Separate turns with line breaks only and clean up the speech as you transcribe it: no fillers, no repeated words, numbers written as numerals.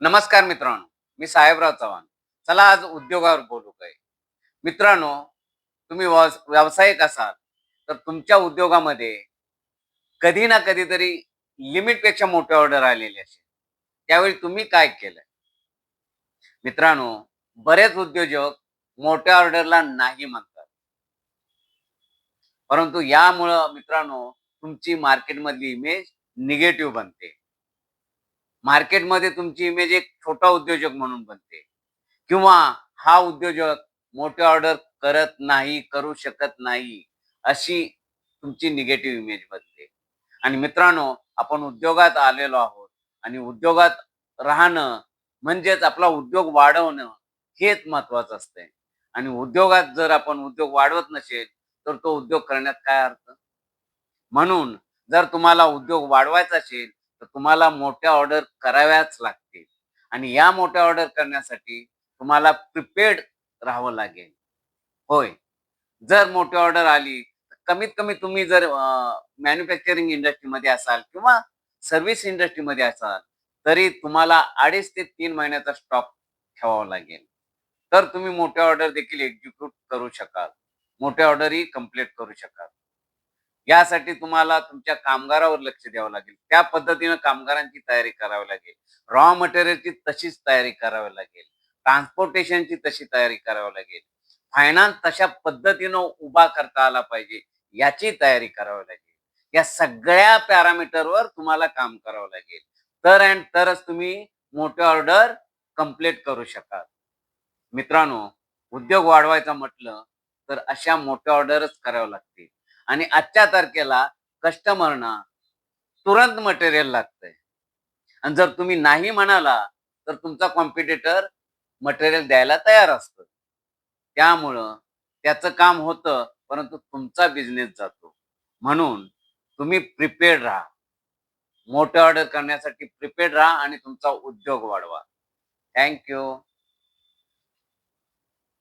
नमस्कार मित्रांनो, मी साहेबराव चव्हाण. चला आज उद्योगावर बोलू काय. मित्रांनो, तुम्ही व्यावसायिक असाल तर तुमच्या उद्योगामध्ये कधी ना कधीतरी लिमिटपेक्षा मोठी ऑर्डर आलेली असेल. त्यावेळी तुम्ही काय केलं? मित्रांनो, बरेच उद्योजक मोठ्या ऑर्डरला नाही म्हणतात. परंतु यामुळं मित्रांनो, तुमची मार्केटमधली इमेज निगेटिव्ह बनते. मार्केटमध्ये तुमची इमेज एक छोटा उद्योजक म्हणून बनते. किंवा हा उद्योजक मोठे ऑर्डर करत नाही, करू शकत नाही, अशी तुमची निगेटिव्ह इमेज बनते. आणि मित्रांनो, आपण उद्योगात आलेलो आहोत आणि उद्योगात राहणं म्हणजेच आपला उद्योग वाढवणं हेच महत्वाचं असतंय. आणि उद्योगात जर आपण उद्योग वाढवत नसेल, तर तो उद्योग करण्यात काय अर्थ? म्हणून जर तुम्हाला उद्योग वाढवायचा असेल, तर तुम्हाला मोठ्या ऑर्डर कराव्याच लागतील. आणि या मोठ्या ऑर्डर करण्यासाठी तुम्हाला प्रिपेअर्ड राहावं लागेल. होय. जर मोठी ऑर्डर आली, तर कमीत कमी तुम्ही जर मॅन्युफॅक्चरिंग इंडस्ट्रीमध्ये असाल किंवा सर्व्हिस इंडस्ट्रीमध्ये असाल, तरी तुम्हाला 2.5 ते 3 महिन्याचा स्टॉक ठेवावा लागेल. तर तुम्ही मोठ्या ऑर्डर देखील एक्झिक्यूट करू शकाल. मोठ्या ऑर्डरही कंप्लीट करू शकाल. यासाठी तुम्हाला तुमच्या कामगारावर लक्ष द्यावं लागेल. त्या पद्धतीनं कामगारांची तयारी करावी लागेल. रॉ मटेरियलची तशीच तयारी करावी लागेल. ट्रान्सपोर्टेशनची तशी तयारी करावी लागेल. फायनान्स तशा पद्धतीनं उभा करता आला पाहिजे, याची तयारी करावी लागेल. या सगळ्या पॅरामीटरवर तुम्हाला काम करावं लागेल. तरच तुम्ही मोठे ऑर्डर कंप्लीट करू शकाल. मित्रांनो, उद्योग वाढवायचा म्हटलं, तर अशा मोठ्या ऑर्डरच कराव्या लागतील. आणि आजच्या तारखेला कस्टमरना तुरंत मटेरियल लागतंय. आणि जर तुम्ही नाही म्हणाला, तर तुमचा कॉम्पिटिटर मटेरियल द्यायला तयार असतं. त्यामुळं त्याचं काम होतं, परंतु तुमचा बिझनेस जातो. म्हणून तुम्ही प्रिपेअर्ड राहा. मोठे ऑर्डर करण्यासाठी प्रिपेअर्ड राहा आणि तुमचा उद्योग वाढवा. Thank you.